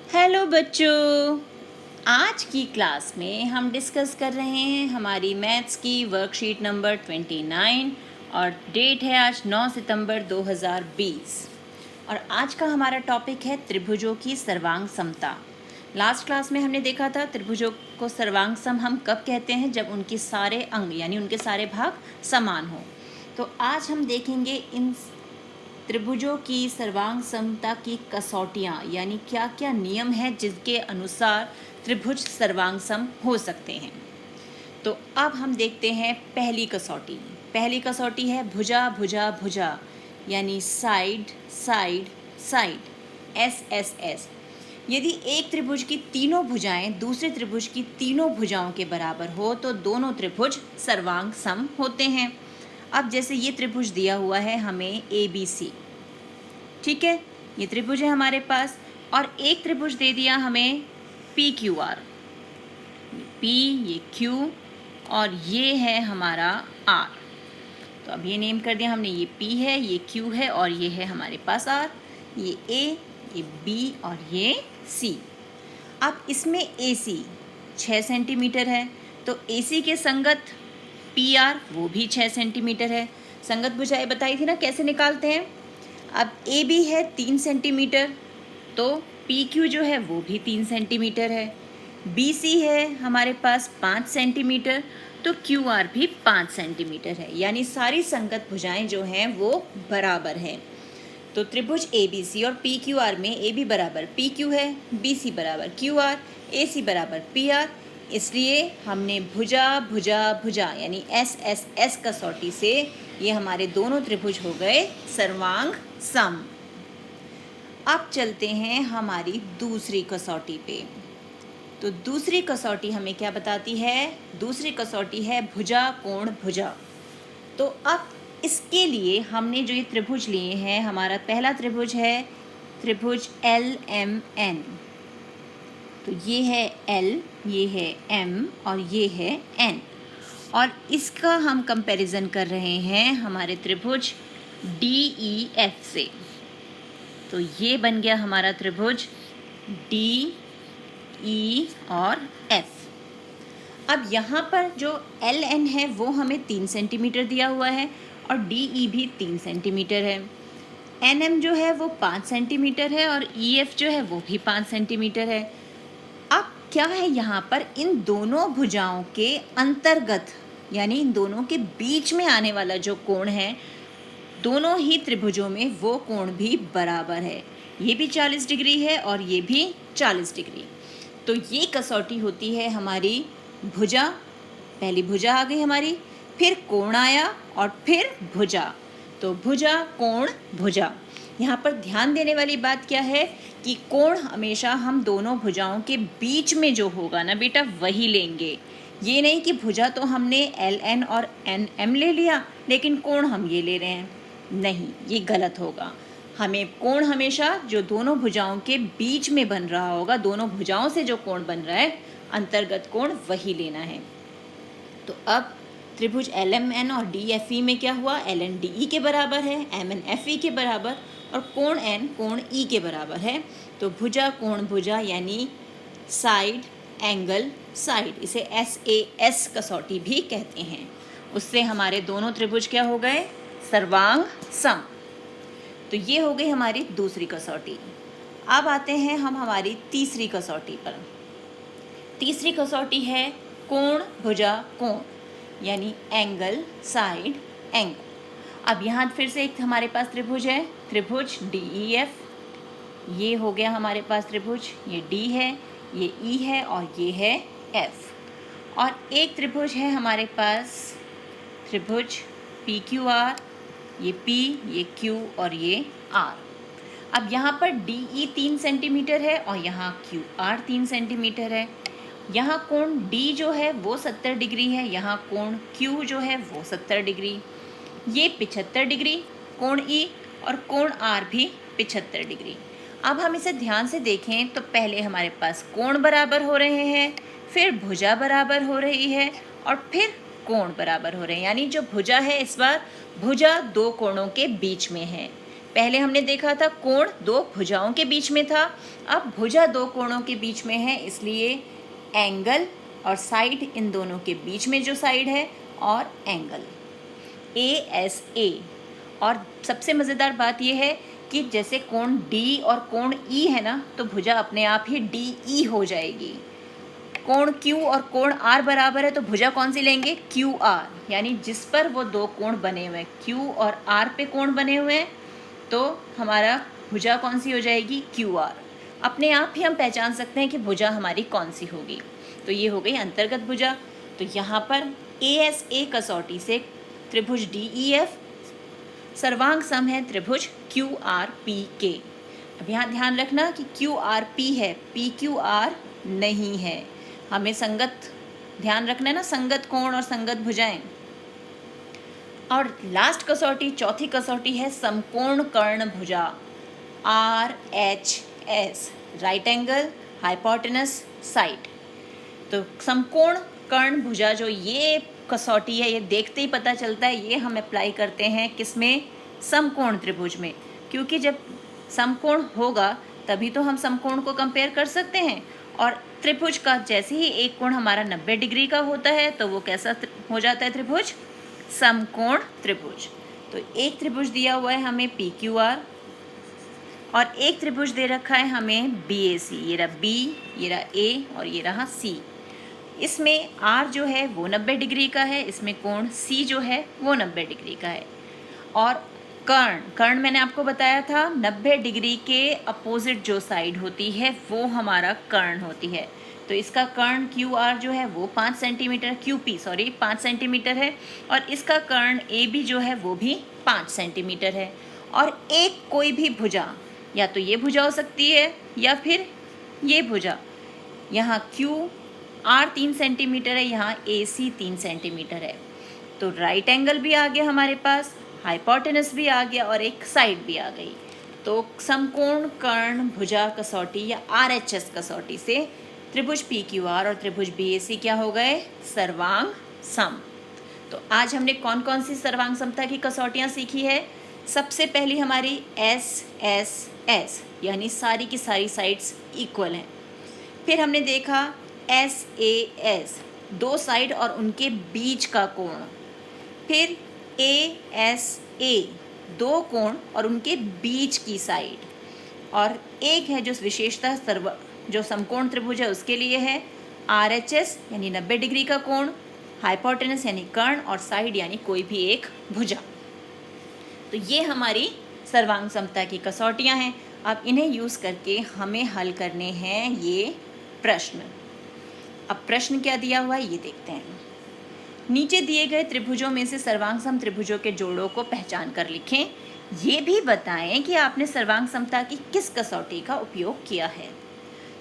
Hello बच्चों, आज की क्लास में हम डिस्कस कर रहे हैं हमारी मैथ्स की वर्कशीट नंबर 29 और डेट है आज 9 सितंबर 2020 और आज का हमारा टॉपिक है त्रिभुजों की सर्वांग समता। लास्ट क्लास में हमने देखा था त्रिभुजों को सर्वांग सम हम कब कहते हैं, जब उनके सारे अंग यानी उनके सारे भाग समान हो। तो आज हम देखेंगे इन त्रिभुजों की सर्वांग समता की कसौटियाँ यानी क्या क्या नियम है जिसके अनुसार त्रिभुज सर्वांग सम हो सकते हैं। तो अब हम देखते हैं पहली कसौटी। पहली कसौटी है भुजा भुजा भुजा यानी साइड साइड साइड, SSS। यदि एक त्रिभुज की तीनों भुजाएं दूसरे त्रिभुज की तीनों भुजाओं के बराबर हो तो दोनों त्रिभुज सर्वांग सम होते हैं। अब जैसे ये त्रिभुज दिया हुआ है हमें ABC, ठीक है, ये त्रिभुज है हमारे पास, और एक त्रिभुज दे दिया हमें PQR, P ये Q और ये है हमारा R। तो अब ये नेम कर दिया हमने, ये P है, ये Q है और ये है हमारे पास R, ये A, ये B और ये C। अब इसमें AC 6 सेंटीमीटर है तो AC के संगत PR वो भी 6 सेंटीमीटर है। संगत भुजाएं बताई थी ना कैसे निकालते हैं। अब AB है 3 सेंटीमीटर तो PQ जो है वो भी 3 सेंटीमीटर है। BC है हमारे पास 5 सेंटीमीटर तो QR भी 5 सेंटीमीटर है, यानी सारी संगत भुजाएं जो हैं वो बराबर हैं। तो त्रिभुज ABC और PQR में AB बराबर PQ है, BC बराबर QR, AC बराबर PR। इसलिए हमने भुजा भुजा भुजा यानी SSS कसौटी से ये हमारे दोनों त्रिभुज हो गए सर्वांग सम। अब चलते हैं हमारी दूसरी कसौटी पे। तो दूसरी कसौटी हमें क्या बताती है? दूसरी कसौटी है भुजा कोण भुजा। तो अब इसके लिए हमने जो ये त्रिभुज लिए हैं, हमारा पहला त्रिभुज है त्रिभुज LMN। तो ये है L, ये है M और ये है N, और इसका हम कंपैरिजन कर रहे हैं हमारे त्रिभुज DEF से। तो ये बन गया हमारा त्रिभुज DE और F। अब यहाँ पर जो LN है वो हमें 3 सेंटीमीटर दिया हुआ है और DE भी 3 सेंटीमीटर है। NM जो है वो 5 सेंटीमीटर है और EF जो है वो भी 5 सेंटीमीटर है। अब क्या है यहाँ पर, इन दोनों भुजाओं के अंतर्गत यानी इन दोनों के बीच में आने वाला जो कोण है, दोनों ही त्रिभुजों में वो कोण भी बराबर है। ये भी 40 डिग्री है और ये भी 40 डिग्री। तो ये कसौटी होती है हमारी भुजा। पहली भुजा आ गई हमारी, फिर कोण आया और फिर भुजा। तो भुजा कोण भुजा। यहाँ पर ध्यान देने वाली बात क्या है कि कोण हमेशा हम दोनों भुजाओं के बीच में जो होगा ना बेटा वही लेंगे। ये नहीं कि भुजा तो हमने LN और NM ले लिया लेकिन कोण हम ये ले रहे हैं, नहीं, ये गलत होगा। हमें कोण हमेशा जो दोनों भुजाओं के बीच में बन रहा होगा, दोनों भुजाओं से जो कोण बन रहा है अंतर्गत कोण वही लेना है। तो अब त्रिभुज LMN और DFE में क्या हुआ, LN DE के बराबर है, MN FE के बराबर और कोण N कोण E के बराबर है। तो भुजा कोण भुजा यानी साइड एंगल साइड, इसे SAS कसौटी भी कहते हैं। उससे हमारे दोनों त्रिभुज क्या हो गए, सर्वांग सम। तो ये हो गई हमारी दूसरी कसौटी। अब आते हैं हम हमारी तीसरी कसौटी पर। तीसरी कसौटी है कोण भुजा कोण यानी एंगल साइड एंगल। अब यहाँ फिर से एक हमारे पास त्रिभुज है, त्रिभुज DEF। ये हो गया हमारे पास त्रिभुज, ये D है, ये E है और ये है F। और एक त्रिभुज है हमारे पास त्रिभुज PQR, ये P, ये Q और ये R। अब यहाँ पर DE 3 सेंटीमीटर है और यहाँ QR 3 सेंटीमीटर है। यहाँ कोण D जो है वो 70 डिग्री है, यहाँ कोण Q जो है वो 70 डिग्री, ये 75 डिग्री कोण E और कोण R भी 75 डिग्री। अब हम इसे ध्यान से देखें तो पहले हमारे पास कोण बराबर हो रहे हैं, फिर भुजा बराबर हो रही है और फिर कोण बराबर हो रहे हैं। यानी जो भुजा है इस बार भुजा दो कोणों के बीच में है, पहले हमने देखा था कोण दो भुजाओं के बीच में था, अब भुजा दो कोणों के बीच में है, इसलिए एंगल और साइड इन दोनों के बीच में जो साइड है और एंगल ASA। और सबसे मज़ेदार बात यह है कि जैसे कोण D और कोण E है ना, तो भुजा अपने आप ही DE हो जाएगी। कोण Q और कोण R बराबर है, तो भुजा कौन सी लेंगे? QR, यानी जिस पर वो दो कोण बने हुए हैं, Q और R पे कोण बने हुए हैं, तो हमारा भुजा कौन सी हो जाएगी? QR। अपने आप ही हम पहचान सकते हैं कि भुजा हमारी कौन सी होगी। तो ये हो गई अंतर्गत भुजा। तो यहाँ पर ASA कसौटी से त्रिभुज DEF सर्वांग सम है त्रिभुज QRPK। अब यहाँ ध्यान रखना कि QRP है, PQR नहीं है। हमें संगत ध्यान रखना है ना, संगत कोण और संगत भुजाएं। और लास्ट कसौटी, चौथी कसौटी है समकोण कर्ण भुजा RHS, right angle hypotenuse side. तो समकोण कर्ण भुजा जो ये कसौटी है, ये देखते ही पता चलता है, ये हम अप्लाई करते हैं किसमें? समकोण त्रिभुज में, क्योंकि जब समकोण होगा तभी तो हम समकोण को कंपेयर कर सकते हैं। और त्रिभुज का जैसे ही एक कोण हमारा 90 डिग्री का होता है तो वो कैसा हो जाता है त्रिभुज? समकोण त्रिभुज। तो एक त्रिभुज दिया हुआ है हमें PQR और एक त्रिभुज दे रखा है हमें BAC। ये रहा B, ये रहा A और ये रहा C। इसमें R जो है वो 90 डिग्री का है, इसमें कोण C जो है वो 90 डिग्री का है। और कर्ण मैंने आपको बताया था 90 डिग्री के अपोजिट जो साइड होती है वो हमारा कर्ण होती है। तो इसका कर्ण QR जो है वो 5 सेंटीमीटर, QP 5 सेंटीमीटर है, और इसका कर्ण AB जो है वो भी 5 सेंटीमीटर है। और एक कोई भी भुजा, या तो ये भुजा हो सकती है या फिर ये भुजा, यहाँ QR 3 सेंटीमीटर है, यहाँ AC 3 सेंटीमीटर है। तो राइट एंगल भी आ गया हमारे पास, हाइपोटेनस भी आ गया और एक साइड भी आ गई। तो समकोण कर्ण भुजा कसौटी या RHS कसौटी से त्रिभुज PQR और त्रिभुज BAC क्या हो गए? सर्वांग सम। तो आज हमने कौन कौन सी सर्वांग समता की कसौटियाँ सीखी है? सबसे पहली हमारी SSS, यानी सारी की सारी साइड्स इक्वल हैं। फिर हमने देखा SAS, दो साइड और उनके बीच का कोण। फिर ASA, दो कोण और उनके बीच की साइड। और एक है जो विशेषतः जो समकोण त्रिभुज है उसके लिए है RHS, यानी 90 डिग्री का कोण, हाइपोटेनस यानी कर्ण, और साइड यानी कोई भी एक भुजा। तो ये हमारी सर्वांग समता की कसौटियाँ हैं। अब इन्हें यूज़ करके हमें हल करने हैं ये प्रश्न। अब प्रश्न क्या दिया हुआ है ये देखते हैं। नीचे दिए गए त्रिभुजों में से सर्वांग सम त्रिभुजों के जोड़ों को पहचान कर लिखें। ये भी बताएं कि आपने सर्वांग समता की किस कसौटी का उपयोग किया है।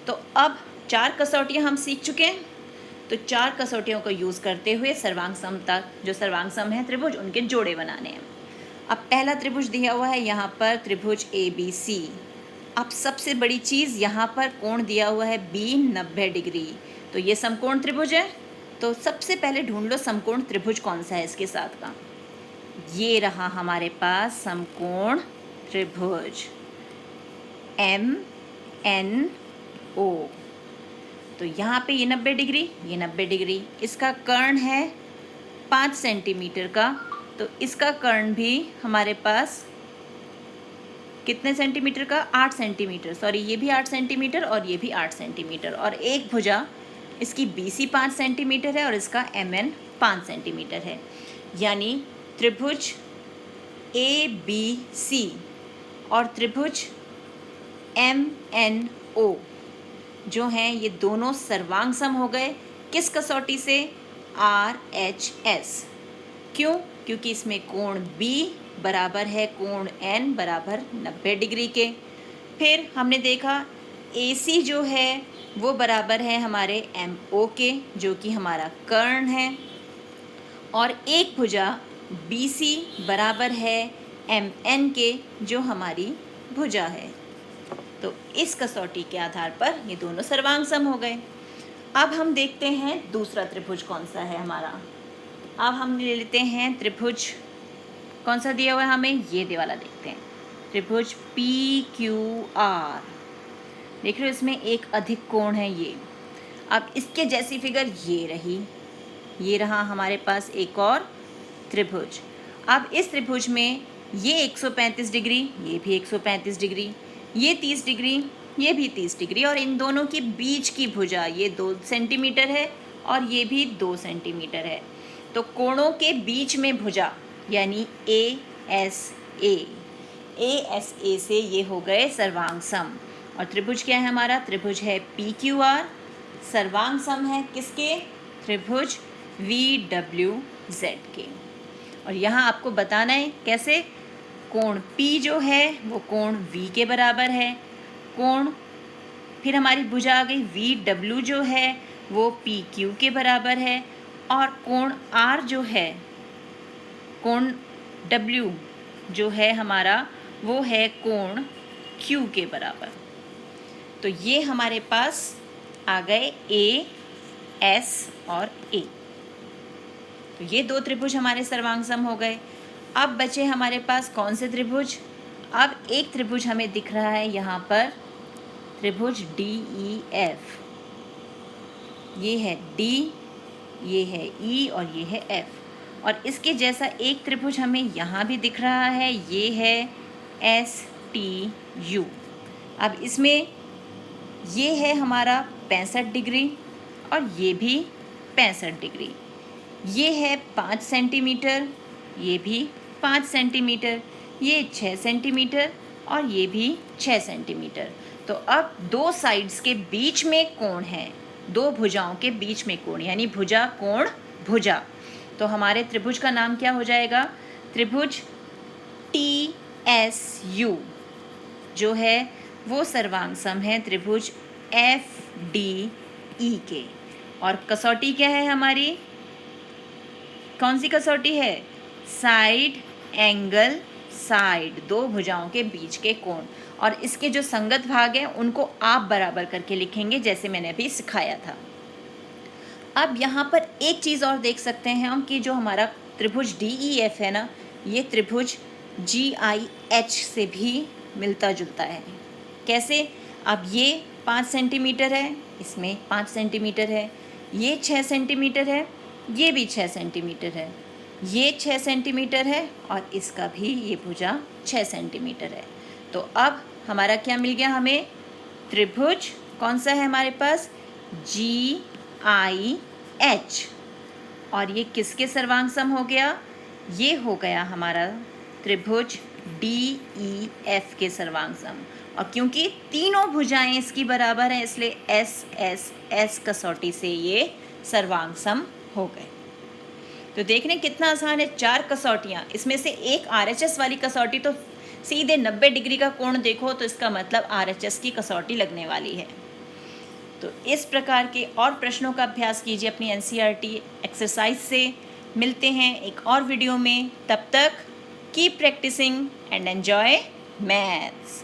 तो अब 4 कसौटियाँ हम सीख चुके हैं। तो 4 कसौटियों को यूज़ करते हुए सर्वांग समता, जो सर्वांग सम है त्रिभुज, उनके जोड़े बनाने हैं। अब पहला त्रिभुज दिया हुआ है यहाँ पर त्रिभुज ABC। अब सबसे बड़ी चीज़ यहाँ पर कोण दिया हुआ है B 90 डिग्री। तो ये समकोण त्रिभुज है। तो सबसे पहले ढूंढ लो समकोण त्रिभुज कौन सा है इसके साथ का। ये रहा हमारे पास समकोण त्रिभुज MNO। तो यहाँ पे ये 90 डिग्री, ये 90 डिग्री, इसका कर्ण है 5 सेंटीमीटर का। तो इसका कर्ण भी हमारे पास कितने सेंटीमीटर का? 8 सेंटीमीटर। ये भी 8 सेंटीमीटर और ये भी 8 सेंटीमीटर। और एक भुजा इसकी BC 5 सेंटीमीटर है और इसका MN 5 सेंटीमीटर है। यानी त्रिभुज ABC और त्रिभुज MNO जो हैं ये दोनों सर्वांग सम हो गए। किस कसौटी से? RHS। क्यों? क्योंकि इसमें कोण B बराबर है कोण N बराबर 90 डिग्री के। फिर हमने देखा AC जो है वो बराबर है हमारे MO के, जो कि हमारा कर्ण है। और एक भुजा BC बराबर है MN के, जो हमारी भुजा है। तो इस कसौटी के आधार पर ये दोनों सर्वांग सम हो गए। अब हम देखते हैं दूसरा त्रिभुज कौन सा है हमारा। अब हम ले लेते हैं त्रिभुज, कौन सा दिया हुआ है हमें? ये वाला देखते हैं। त्रिभुज PQR। देख रहे हो इसमें एक अधिक कोण है ये। अब इसके जैसी फिगर ये रही, ये रहा हमारे पास एक और त्रिभुज। अब इस त्रिभुज में ये 135 डिग्री, ये भी 135 डिग्री, ये 30 डिग्री, ये भी 30 डिग्री, और इन दोनों के बीच की भुजा ये 2 सेंटीमीटर है और ये भी 2 सेंटीमीटर है। तो कोणों के बीच में भुजा यानी ASA, ASA से ये हो गए सर्वांग सम। और त्रिभुज क्या है हमारा? त्रिभुज है PQR, सर्वांग सम है किसके? त्रिभुज VWZ के। और यहाँ आपको बताना है कैसे, कोण P जो है वो कोण V के बराबर है, कोण फिर हमारी भुजा आ गई VW जो है वो PQ के बराबर है, और कोण R जो है, कोण W जो है हमारा वो है कोण Q के बराबर। तो ये हमारे पास आ गए A, S और A। तो ये 2 त्रिभुज हमारे सर्वांग सम हो गए। अब बचे हमारे पास कौन से त्रिभुज? अब एक त्रिभुज हमें दिख रहा है यहाँ पर, त्रिभुज DEF। ये है D, ये है E और ये है F। और इसके जैसा एक त्रिभुज हमें यहाँ भी दिख रहा है, ये है STU। अब इसमें ये है हमारा 65 डिग्री और ये भी 65 डिग्री, ये है 5 सेंटीमीटर, ये भी 5 सेंटीमीटर, ये 6 सेंटीमीटर और ये भी 6 सेंटीमीटर। तो अब 2 साइड्स के बीच में कोण है, 2 भुजाओं के बीच में कोण, यानी भुजा कोण भुजा। तो हमारे त्रिभुज का नाम क्या हो जाएगा? त्रिभुज TSU जो है वो सर्वांग सम है त्रिभुज FDE के। और कसौटी क्या है हमारी? कौन सी कसौटी है? साइड एंगल साइड, 2 भुजाओं के बीच के कोण। और इसके जो संगत भाग हैं उनको आप बराबर करके लिखेंगे जैसे मैंने अभी सिखाया था। अब यहाँ पर एक चीज़ और देख सकते हैं हम कि जो हमारा त्रिभुज DEF है ना, ये त्रिभुज GIH से भी मिलता जुलता है। कैसे? अब ये 5 सेंटीमीटर है, इसमें 5 सेंटीमीटर है, ये 6 सेंटीमीटर है, ये भी 6 सेंटीमीटर है, ये 6 सेंटीमीटर है और इसका भी ये भुजा 6 सेंटीमीटर है। तो अब हमारा क्या मिल गया हमें? त्रिभुज कौन सा है हमारे पास? GIH। और ये किसके सर्वांग सम हो गया? ये हो गया हमारा त्रिभुज DEF के सर्वांग सम। और क्योंकि तीनों भुजाएं इसकी बराबर हैं इसलिए SSS कसौटी से ये सर्वांग सम हो गए। तो देख रहे हैं कितना आसान है, 4 कसौटियाँ, इसमें से एक RHS वाली कसौटी तो सीधे 90 डिग्री का कोण देखो तो इसका मतलब RHS की कसौटी लगने वाली है। तो इस प्रकार के और प्रश्नों का अभ्यास कीजिए अपनी NCERT एक्सरसाइज से। मिलते हैं एक और वीडियो में, तब तक keep practising and enjoy maths.